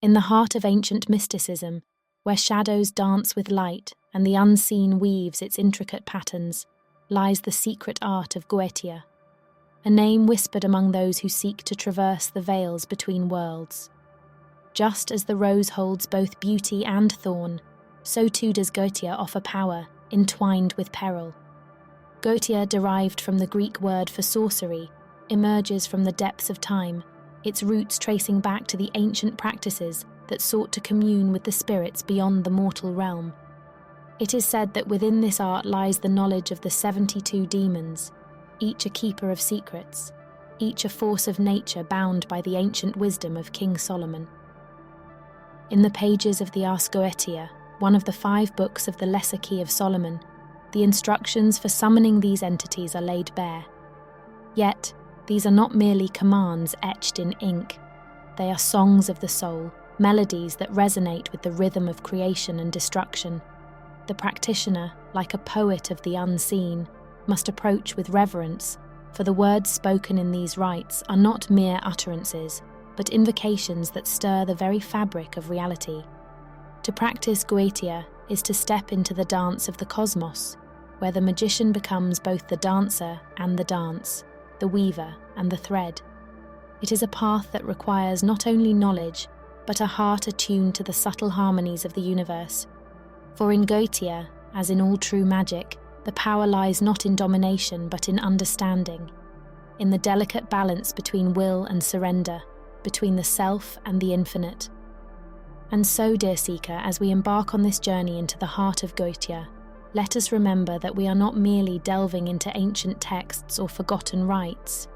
In the heart of ancient mysticism, where shadows dance with light and the unseen weaves its intricate patterns, lies the secret art of Goetia, a name whispered among those who seek to traverse the veils between worlds. Just as the rose holds both beauty and thorn, so too does Goetia offer power, entwined with peril. Goetia, derived from the Greek word for sorcery, emerges from the depths of time, its roots tracing back to the ancient practices that sought to commune with the spirits beyond the mortal realm. It is said that within this art lies the knowledge of the 72 demons, each a keeper of secrets, each a force of nature bound by the ancient wisdom of King Solomon. In the pages of the Ars Goetia, one of the 5 books of the Lesser Key of Solomon, the instructions for summoning these entities are laid bare. Yet, these are not merely commands etched in ink. They are songs of the soul, melodies that resonate with the rhythm of creation and destruction. The practitioner, like a poet of the unseen, must approach with reverence, for the words spoken in these rites are not mere utterances, but invocations that stir the very fabric of reality. To practice Goetia is to step into the dance of the cosmos, where the magician becomes both the dancer and the dance, the weaver and the thread. It is a path that requires not only knowledge, but a heart attuned to the subtle harmonies of the universe. For in Goetia, as in all true magic, the power lies not in domination but in understanding, in the delicate balance between will and surrender, between the self and the infinite. And so, dear seeker, as we embark on this journey into the heart of Goetia, let us remember that we are not merely delving into ancient texts or forgotten rites.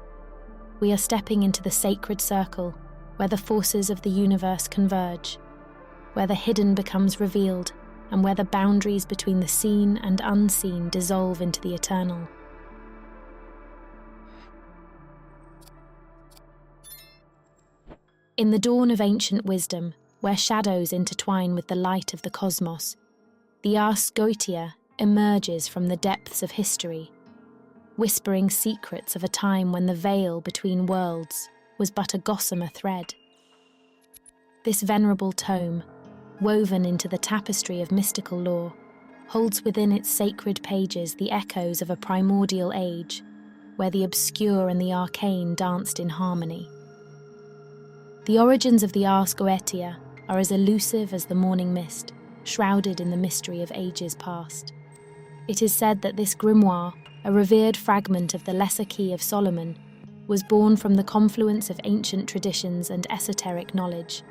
We are stepping into the sacred circle, where the forces of the universe converge, where the hidden becomes revealed, and where the boundaries between the seen and unseen dissolve into the eternal. In the dawn of ancient wisdom, where shadows intertwine with the light of the cosmos, the Ars Goetia emerges from the depths of history, whispering secrets of a time when the veil between worlds was but a gossamer thread. This venerable tome, woven into the tapestry of mystical lore, holds within its sacred pages the echoes of a primordial age, where the obscure and the arcane danced in harmony. The origins of the Ars Goetia are as elusive as the morning mist, shrouded in the mystery of ages past. It is said that this grimoire, a revered fragment of the Lesser Key of Solomon, was born from the confluence of ancient traditions and esoteric knowledge.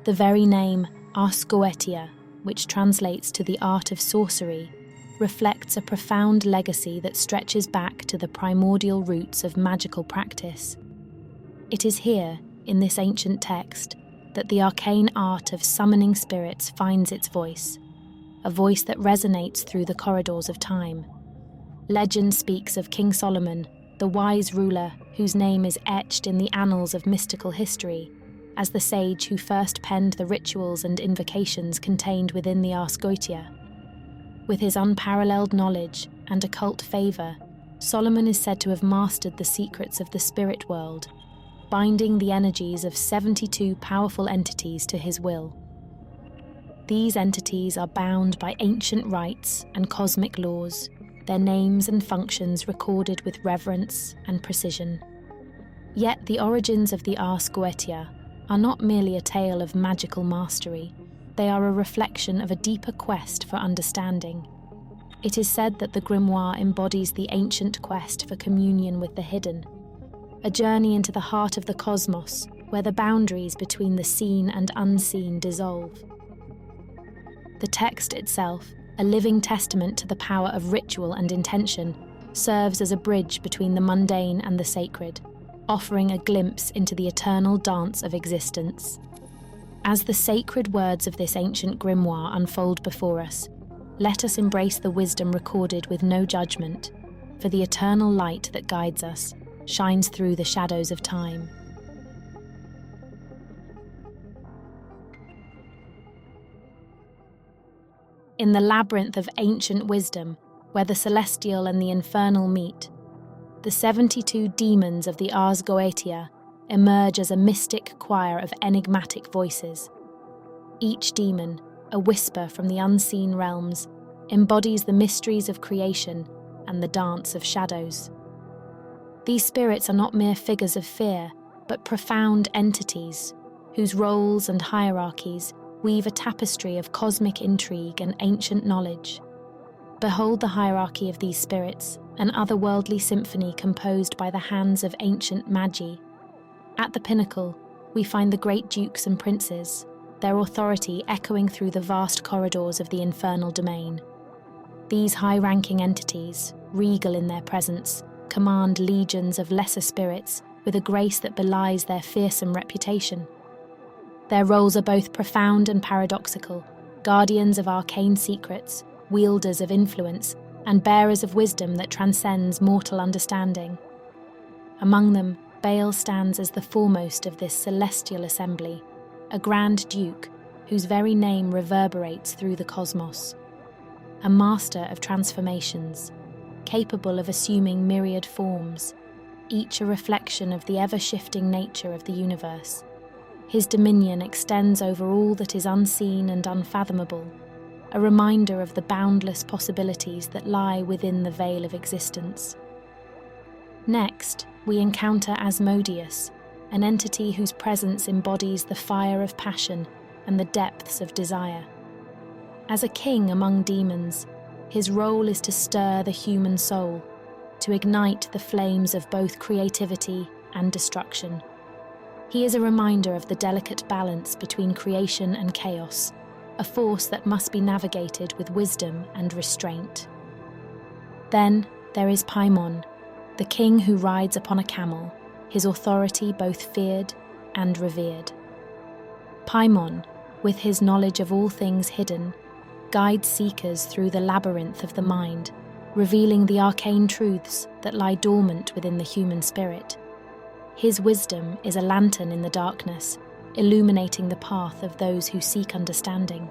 The very name, Ars Goetia, which translates to the art of sorcery, reflects a profound legacy that stretches back to the primordial roots of magical practice. It is here, in this ancient text, that the arcane art of summoning spirits finds its voice, a voice that resonates through the corridors of time. Legend speaks of King Solomon, the wise ruler whose name is etched in the annals of mystical history, as the sage who first penned the rituals and invocations contained within the Ars Goetia. With his unparalleled knowledge and occult favour, Solomon is said to have mastered the secrets of the spirit world, binding the energies of 72 powerful entities to his will. These entities are bound by ancient rites and cosmic laws, their names and functions recorded with reverence and precision. Yet the origins of the Ars Goetia are not merely a tale of magical mastery, they are a reflection of a deeper quest for understanding. It is said that the grimoire embodies the ancient quest for communion with the hidden, a journey into the heart of the cosmos, where the boundaries between the seen and unseen dissolve. The text itself, a living testament to the power of ritual and intention, serves as a bridge between the mundane and the sacred, offering a glimpse into the eternal dance of existence. As the sacred words of this ancient grimoire unfold before us, let us embrace the wisdom recorded with no judgment, for the eternal light that guides us shines through the shadows of time. In the labyrinth of ancient wisdom, where the celestial and the infernal meet, the 72 demons of the Ars Goetia emerge as a mystic choir of enigmatic voices. Each demon, a whisper from the unseen realms, embodies the mysteries of creation and the dance of shadows. These spirits are not mere figures of fear, but profound entities whose roles and hierarchies weave a tapestry of cosmic intrigue and ancient knowledge. Behold the hierarchy of these spirits, an otherworldly symphony composed by the hands of ancient magi. At the pinnacle, we find the great dukes and princes, their authority echoing through the vast corridors of the infernal domain. These high-ranking entities, regal in their presence, command legions of lesser spirits with a grace that belies their fearsome reputation. Their roles are both profound and paradoxical, guardians of arcane secrets, wielders of influence, and bearers of wisdom that transcends mortal understanding. Among them, Baal stands as the foremost of this celestial assembly, a grand duke whose very name reverberates through the cosmos. A master of transformations, capable of assuming myriad forms, each a reflection of the ever-shifting nature of the universe. His dominion extends over all that is unseen and unfathomable, a reminder of the boundless possibilities that lie within the veil of existence. Next, we encounter Asmodeus, an entity whose presence embodies the fire of passion and the depths of desire. As a king among demons, his role is to stir the human soul, to ignite the flames of both creativity and destruction. He is a reminder of the delicate balance between creation and chaos, a force that must be navigated with wisdom and restraint. Then there is Paimon, the king who rides upon a camel, his authority both feared and revered. Paimon, with his knowledge of all things hidden, guides seekers through the labyrinth of the mind, revealing the arcane truths that lie dormant within the human spirit. His wisdom is a lantern in the darkness, illuminating the path of those who seek understanding.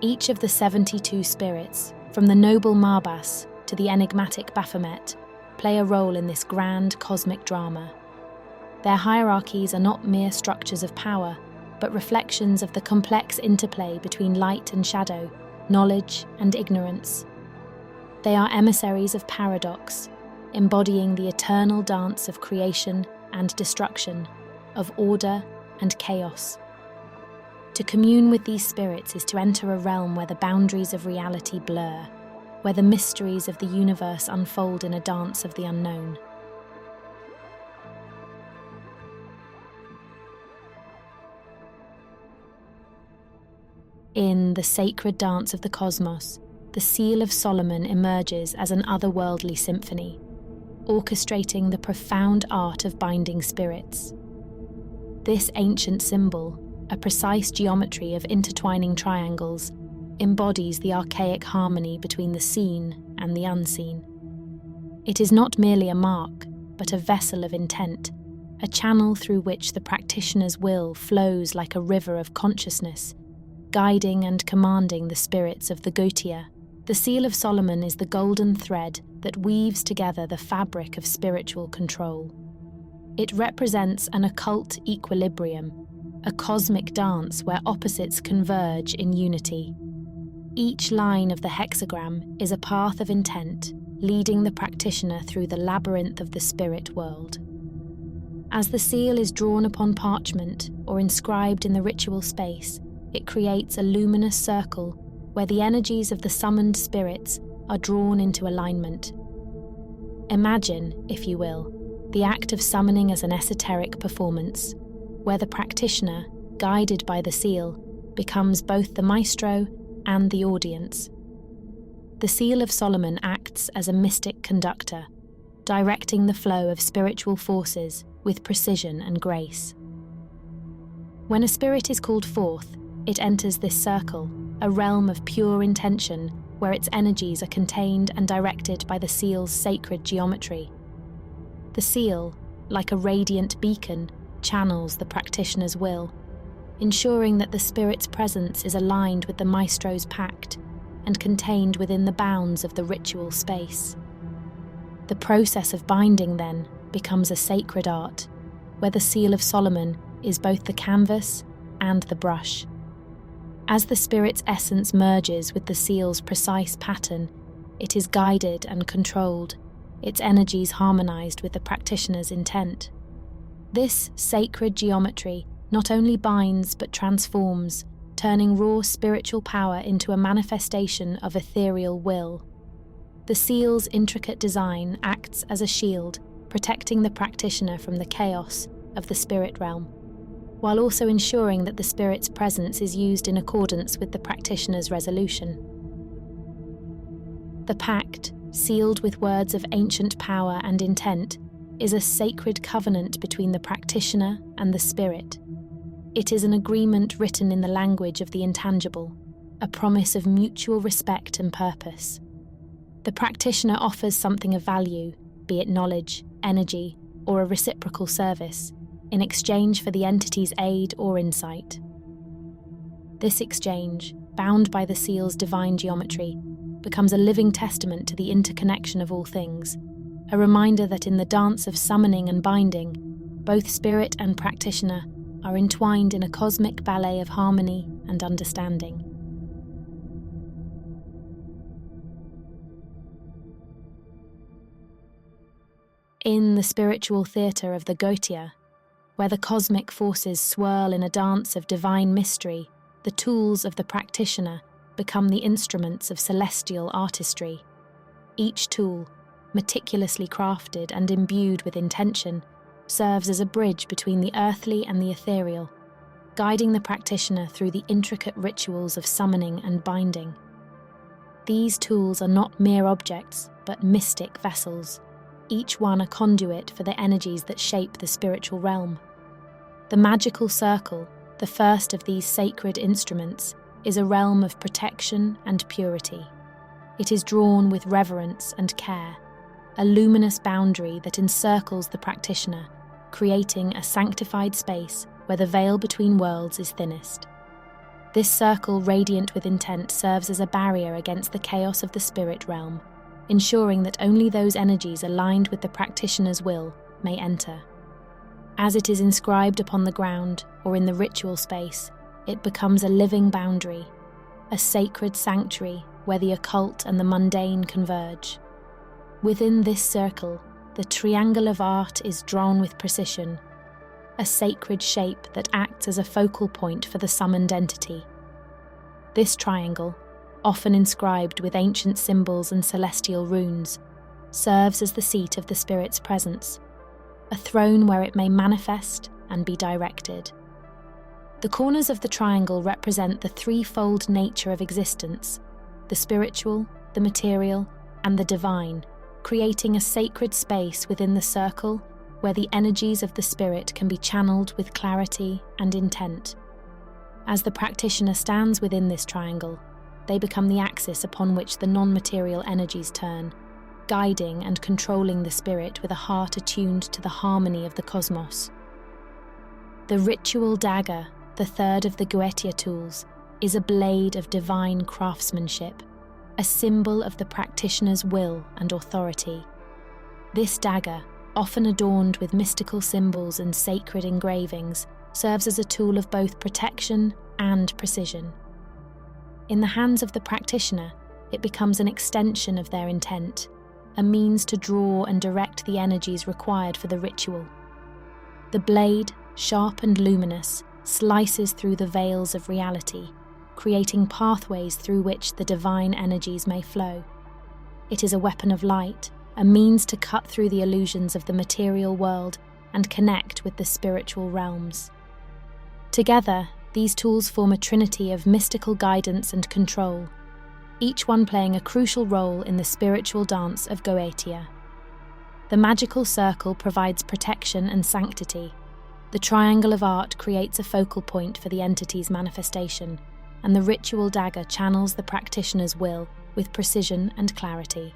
Each of the 72 spirits, from the noble Marbas to the enigmatic Baphomet, play a role in this grand cosmic drama. Their hierarchies are not mere structures of power, but reflections of the complex interplay between light and shadow, knowledge and ignorance. They are emissaries of paradox, embodying the eternal dance of creation and destruction, of order and chaos. To commune with these spirits is to enter a realm where the boundaries of reality blur, where the mysteries of the universe unfold in a dance of the unknown. In the sacred dance of the cosmos, the Seal of Solomon emerges as an otherworldly symphony, orchestrating the profound art of binding spirits. This ancient symbol, a precise geometry of intertwining triangles, embodies the archaic harmony between the seen and the unseen. It is not merely a mark, but a vessel of intent, a channel through which the practitioner's will flows like a river of consciousness, guiding and commanding the spirits of the Goetia. The Seal of Solomon is the golden thread that weaves together the fabric of spiritual control. It represents an occult equilibrium, a cosmic dance where opposites converge in unity. Each line of the hexagram is a path of intent, leading the practitioner through the labyrinth of the spirit world. As the seal is drawn upon parchment or inscribed in the ritual space, it creates a luminous circle where the energies of the summoned spirits are drawn into alignment. Imagine, if you will, the act of summoning as an esoteric performance, where the practitioner, guided by the seal, becomes both the maestro and the audience. The Seal of Solomon acts as a mystic conductor, directing the flow of spiritual forces with precision and grace. When a spirit is called forth, it enters this circle, a realm of pure intention where its energies are contained and directed by the seal's sacred geometry. The seal, like a radiant beacon, channels the practitioner's will, ensuring that the spirit's presence is aligned with the maestro's pact and contained within the bounds of the ritual space. The process of binding, then, becomes a sacred art, where the seal of Solomon is both the canvas and the brush. As the spirit's essence merges with the seal's precise pattern, it is guided and controlled, its energies harmonized with the practitioner's intent. This sacred geometry not only binds but transforms, turning raw spiritual power into a manifestation of ethereal will. The seal's intricate design acts as a shield, protecting the practitioner from the chaos of the spirit realm, while also ensuring that the spirit's presence is used in accordance with the practitioner's resolution. The Pact, sealed with words of ancient power and intent, is a sacred covenant between the practitioner and the spirit. It is an agreement written in the language of the intangible, a promise of mutual respect and purpose. The practitioner offers something of value, be it knowledge, energy, or a reciprocal service, in exchange for the entity's aid or insight. This exchange, bound by the seal's divine geometry, becomes a living testament to the interconnection of all things, a reminder that in the dance of summoning and binding, both spirit and practitioner are entwined in a cosmic ballet of harmony and understanding. In the spiritual theatre of the Goetia, where the cosmic forces swirl in a dance of divine mystery, the tools of the practitioner become the instruments of celestial artistry. Each tool, meticulously crafted and imbued with intention, serves as a bridge between the earthly and the ethereal, guiding the practitioner through the intricate rituals of summoning and binding. These tools are not mere objects, but mystic vessels, each one a conduit for the energies that shape the spiritual realm. The magical circle, the first of these sacred instruments, is a realm of protection and purity. It is drawn with reverence and care, a luminous boundary that encircles the practitioner, creating a sanctified space where the veil between worlds is thinnest. This circle, radiant with intent, serves as a barrier against the chaos of the spirit realm, ensuring that only those energies aligned with the practitioner's will may enter. As it is inscribed upon the ground or in the ritual space, it becomes a living boundary, a sacred sanctuary where the occult and the mundane converge. Within this circle, the triangle of art is drawn with precision, a sacred shape that acts as a focal point for the summoned entity. This triangle, often inscribed with ancient symbols and celestial runes, serves as the seat of the spirit's presence, a throne where it may manifest and be directed. The corners of the triangle represent the threefold nature of existence: the spiritual, the material, and the divine, creating a sacred space within the circle where the energies of the spirit can be channeled with clarity and intent. As the practitioner stands within this triangle, they become the axis upon which the non-material energies turn, guiding and controlling the spirit with a heart attuned to the harmony of the cosmos. The ritual dagger, the third of the Goetia tools, is a blade of divine craftsmanship, a symbol of the practitioner's will and authority. This dagger, often adorned with mystical symbols and sacred engravings, serves as a tool of both protection and precision. In the hands of the practitioner, it becomes an extension of their intent, a means to draw and direct the energies required for the ritual. The blade, sharp and luminous, slices through the veils of reality, creating pathways through which the divine energies may flow. It is a weapon of light, a means to cut through the illusions of the material world and connect with the spiritual realms. Together, these tools form a trinity of mystical guidance and control, each one playing a crucial role in the spiritual dance of Goetia. The magical circle provides protection and sanctity. The triangle of art creates a focal point for the entity's manifestation, and the ritual dagger channels the practitioner's will with precision and clarity.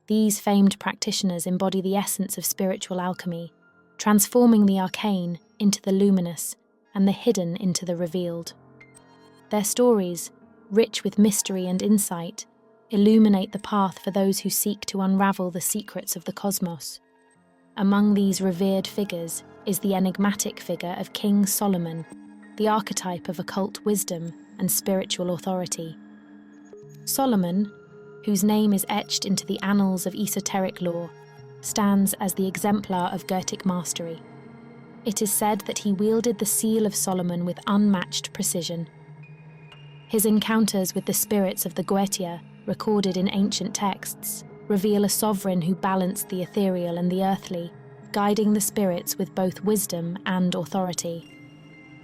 These famed practitioners embody the essence of spiritual alchemy, transforming the arcane into the luminous and the hidden into the revealed. Their stories, rich with mystery and insight, illuminate the path for those who seek to unravel the secrets of the cosmos. Among these revered figures is the enigmatic figure of King Solomon, the archetype of occult wisdom and spiritual authority. Solomon, whose name is etched into the annals of esoteric lore, stands as the exemplar of Goetic mastery. It is said that he wielded the seal of Solomon with unmatched precision. His encounters with the spirits of the Goetia, recorded in ancient texts, reveal a sovereign who balanced the ethereal and the earthly, guiding the spirits with both wisdom and authority.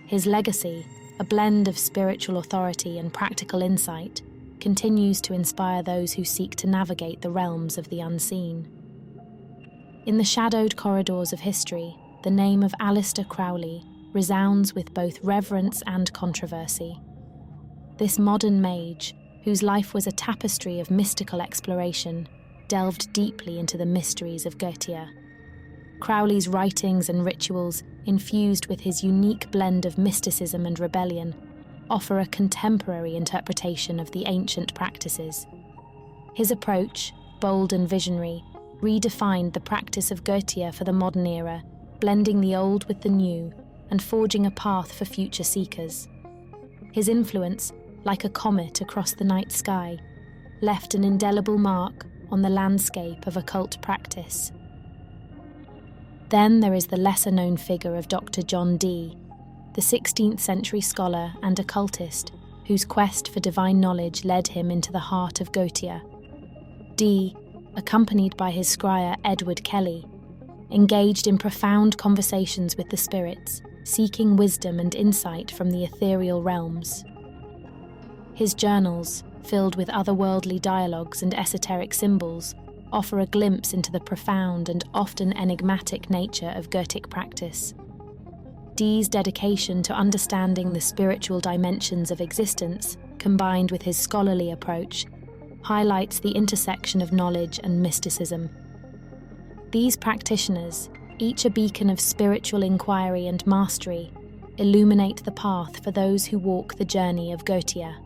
His legacy, a blend of spiritual authority and practical insight, continues to inspire those who seek to navigate the realms of the unseen. In the shadowed corridors of history, the name of Aleister Crowley resounds with both reverence and controversy. This modern mage, whose life was a tapestry of mystical exploration, delved deeply into the mysteries of Goetia. Crowley's writings and rituals, infused with his unique blend of mysticism and rebellion, offer a contemporary interpretation of the ancient practices. His approach, bold and visionary, redefined the practice of Goetia for the modern era, blending the old with the new and forging a path for future seekers. His influence, like a comet across the night sky, left an indelible mark on the landscape of occult practice. Then there is the lesser-known figure of Dr. John Dee, the 16th century scholar and occultist whose quest for divine knowledge led him into the heart of Goetia. Dee, accompanied by his scribe Edward Kelly, engaged in profound conversations with the spirits, seeking wisdom and insight from the ethereal realms. His journals, filled with otherworldly dialogues and esoteric symbols, offer a glimpse into the profound and often enigmatic nature of Goetic practice. Dee's dedication to understanding the spiritual dimensions of existence, combined with his scholarly approach, highlights the intersection of knowledge and mysticism. These practitioners, each a beacon of spiritual inquiry and mastery, illuminate the path for those who walk the journey of Goetia.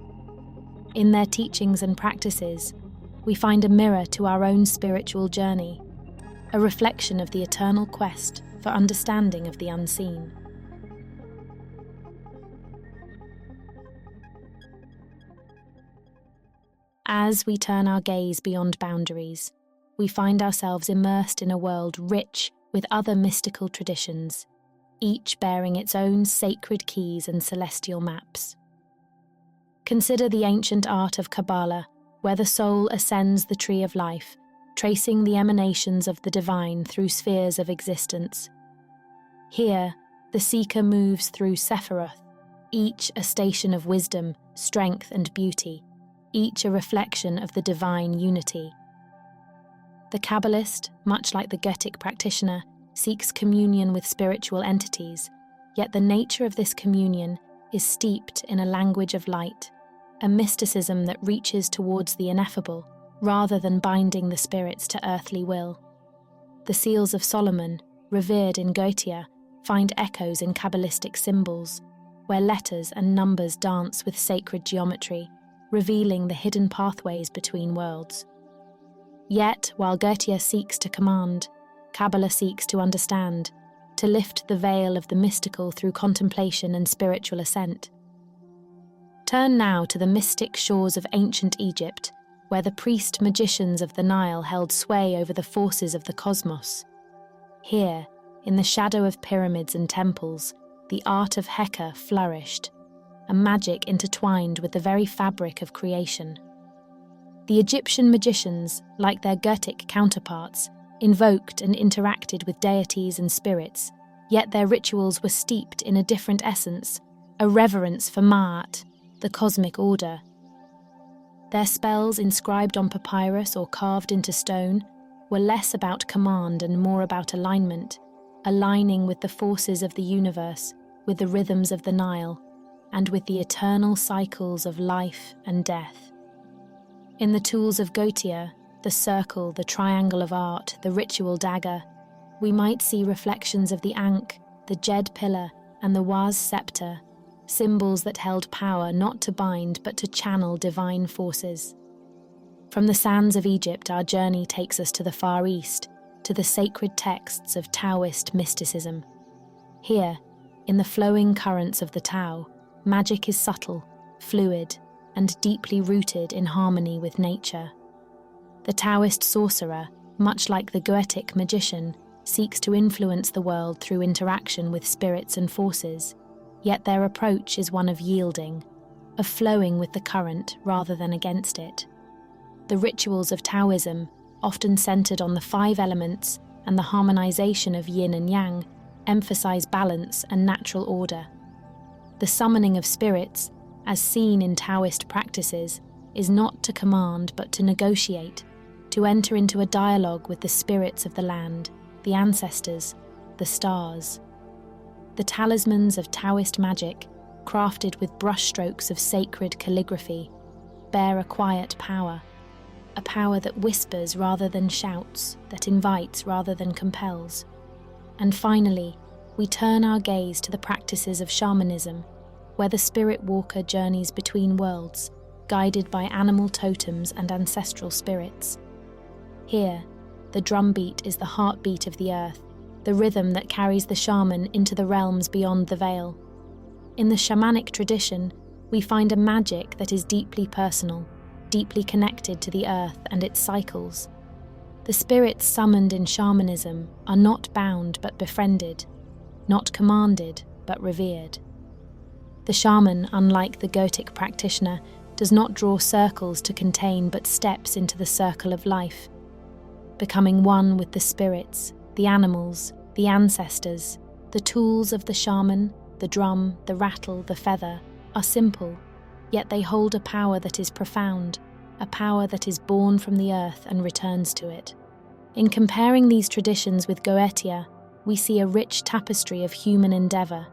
In their teachings and practices, we find a mirror to our own spiritual journey, a reflection of the eternal quest for understanding of the unseen. As we turn our gaze beyond boundaries, we find ourselves immersed in a world rich with other mystical traditions, each bearing its own sacred keys and celestial maps. Consider the ancient art of Kabbalah, where the soul ascends the tree of life, tracing the emanations of the divine through spheres of existence. Here, the seeker moves through Sephiroth, each a station of wisdom, strength, and beauty, each a reflection of the divine unity. The Kabbalist, much like the Goetic practitioner, seeks communion with spiritual entities, yet the nature of this communion is steeped in a language of light, a mysticism that reaches towards the ineffable, rather than binding the spirits to earthly will. The seals of Solomon, revered in Goetia, find echoes in Kabbalistic symbols, where letters and numbers dance with sacred geometry, revealing the hidden pathways between worlds. Yet, while Goetia seeks to command, Kabbalah seeks to understand, to lift the veil of the mystical through contemplation and spiritual ascent. Turn now to the mystic shores of ancient Egypt, where the priest-magicians of the Nile held sway over the forces of the cosmos. Here, in the shadow of pyramids and temples, the art of Heka flourished, a magic intertwined with the very fabric of creation. The Egyptian magicians, like their Goetic counterparts, invoked and interacted with deities and spirits, yet their rituals were steeped in a different essence, a reverence for Ma'at, the cosmic order. Their spells, inscribed on papyrus or carved into stone, were less about command and more about alignment, aligning with the forces of the universe, with the rhythms of the Nile, and with the eternal cycles of life and death. In the tools of Goetia, the circle, the triangle of art, the ritual dagger, we might see reflections of the Ankh, the Jed pillar, and the Waz scepter, symbols that held power not to bind but to channel divine forces. From the sands of Egypt, our journey takes us to the Far East, to the sacred texts of Taoist mysticism. Here, in the flowing currents of the Tao, magic is subtle, fluid, and deeply rooted in harmony with nature. The Taoist sorcerer, much like the Goetic magician, seeks to influence the world through interaction with spirits and forces, yet their approach is one of yielding, of flowing with the current rather than against it. The rituals of Taoism, often centered on the 5 elements and the harmonization of yin and yang, emphasize balance and natural order. The summoning of spirits, as seen in Taoist practices, is not to command but to negotiate, to enter into a dialogue with the spirits of the land, the ancestors, the stars. The talismans of Taoist magic, crafted with brushstrokes of sacred calligraphy, bear a quiet power, a power that whispers rather than shouts, that invites rather than compels. And finally, we turn our gaze to the practices of shamanism, where the spirit walker journeys between worlds, guided by animal totems and ancestral spirits. Here, the drumbeat is the heartbeat of the earth, the rhythm that carries the shaman into the realms beyond the veil. In the shamanic tradition, we find a magic that is deeply personal, deeply connected to the earth and its cycles. The spirits summoned in shamanism are not bound but befriended, not commanded but revered. The shaman, unlike the Goetic practitioner, does not draw circles to contain but steps into the circle of life, becoming one with the spirits, the animals, the ancestors. The tools of the shaman, the drum, the rattle, the feather, are simple, yet they hold a power that is profound, a power that is born from the earth and returns to it. In comparing these traditions with Goetia, we see a rich tapestry of human endeavour,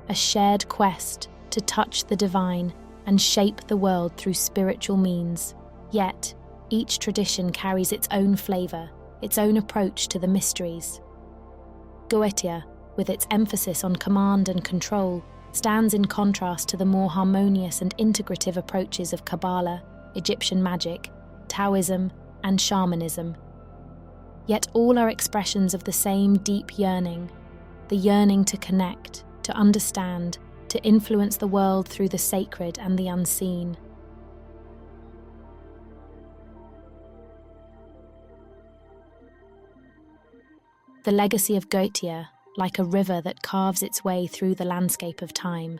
a shared quest to touch the divine and shape the world through spiritual means. Yet, each tradition carries its own flavour, its own approach to the mysteries. Goetia, with its emphasis on command and control, stands in contrast to the more harmonious and integrative approaches of Kabbalah, Egyptian magic, Taoism, and shamanism. Yet all are expressions of the same deep yearning, the yearning to connect, to understand, to influence the world through the sacred and the unseen. The legacy of Goetia, like a river that carves its way through the landscape of time,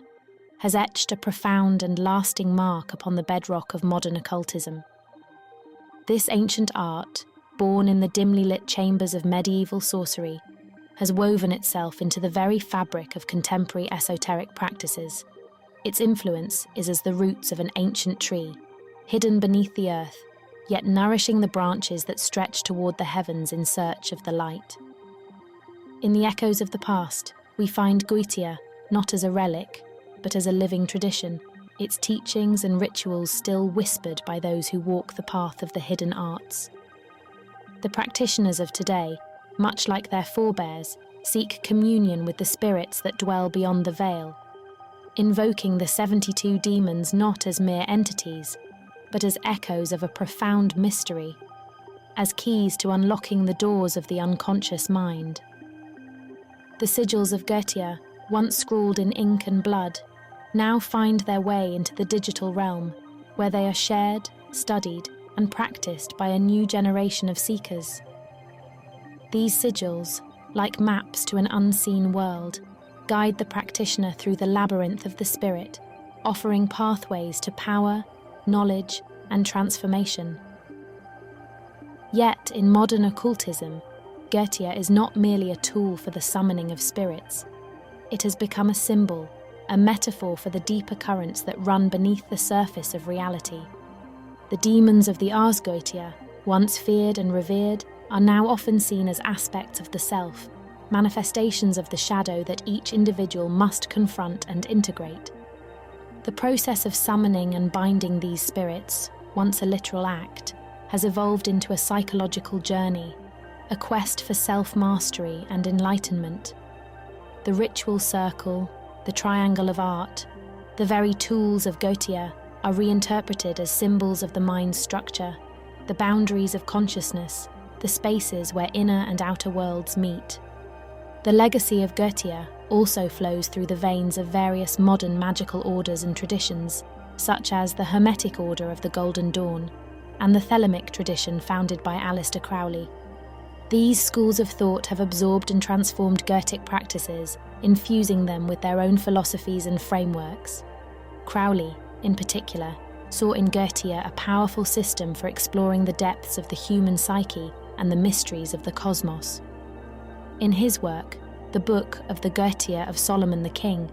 has etched a profound and lasting mark upon the bedrock of modern occultism. This ancient art, born in the dimly lit chambers of medieval sorcery, has woven itself into the very fabric of contemporary esoteric practices. Its influence is as the roots of an ancient tree, hidden beneath the earth, yet nourishing the branches that stretch toward the heavens in search of the light. In the echoes of the past, we find Goetia not as a relic, but as a living tradition, its teachings and rituals still whispered by those who walk the path of the hidden arts. The practitioners of today, much like their forebears, seek communion with the spirits that dwell beyond the veil, invoking the 72 demons not as mere entities, but as echoes of a profound mystery, as keys to unlocking the doors of the unconscious mind. The sigils of Goetia, once scrawled in ink and blood, now find their way into the digital realm, where they are shared, studied, and practiced by a new generation of seekers. These sigils, like maps to an unseen world, guide the practitioner through the labyrinth of the spirit, offering pathways to power, knowledge, and transformation. Yet, in modern occultism, Goetia is not merely a tool for the summoning of spirits. It has become a symbol, a metaphor for the deeper currents that run beneath the surface of reality. The demons of the Ars Goetia, once feared and revered, are now often seen as aspects of the self, manifestations of the shadow that each individual must confront and integrate. The process of summoning and binding these spirits, once a literal act, has evolved into a psychological journey, a quest for self-mastery and enlightenment. The ritual circle, the triangle of art, the very tools of Goetia are reinterpreted as symbols of the mind's structure, the boundaries of consciousness, the spaces where inner and outer worlds meet. The legacy of Goetia also flows through the veins of various modern magical orders and traditions, such as the Hermetic Order of the Golden Dawn and the Thelemic tradition founded by Aleister Crowley. These schools of thought have absorbed and transformed Goetic practices, infusing them with their own philosophies and frameworks. Crowley, in particular, saw in Goetia a powerful system for exploring the depths of the human psyche and the mysteries of the cosmos. In his work, the Book of the Goetia of Solomon the King,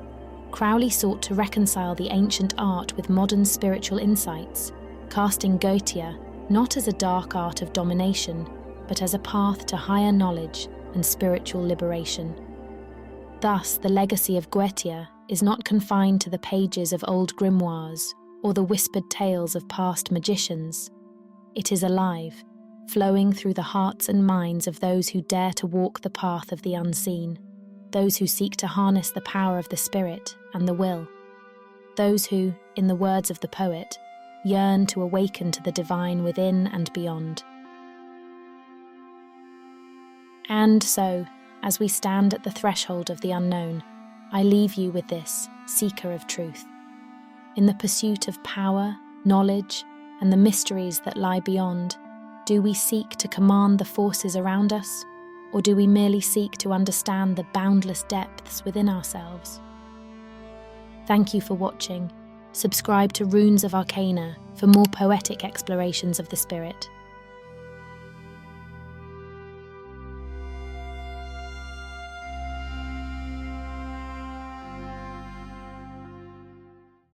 Crowley sought to reconcile the ancient art with modern spiritual insights, casting Goetia not as a dark art of domination, but as a path to higher knowledge and spiritual liberation. Thus, the legacy of Goetia is not confined to the pages of old grimoires or the whispered tales of past magicians. It is alive, flowing through the hearts and minds of those who dare to walk the path of the unseen, those who seek to harness the power of the spirit and the will, those who, in the words of the poet, yearn to awaken to the divine within and beyond. And so, as we stand at the threshold of the unknown, I leave you with this, seeker of truth. In the pursuit of power, knowledge, and the mysteries that lie beyond, do we seek to command the forces around us, or do we merely seek to understand the boundless depths within ourselves? Thank you for watching. Subscribe to Runes of Arcana for more poetic explorations of the spirit.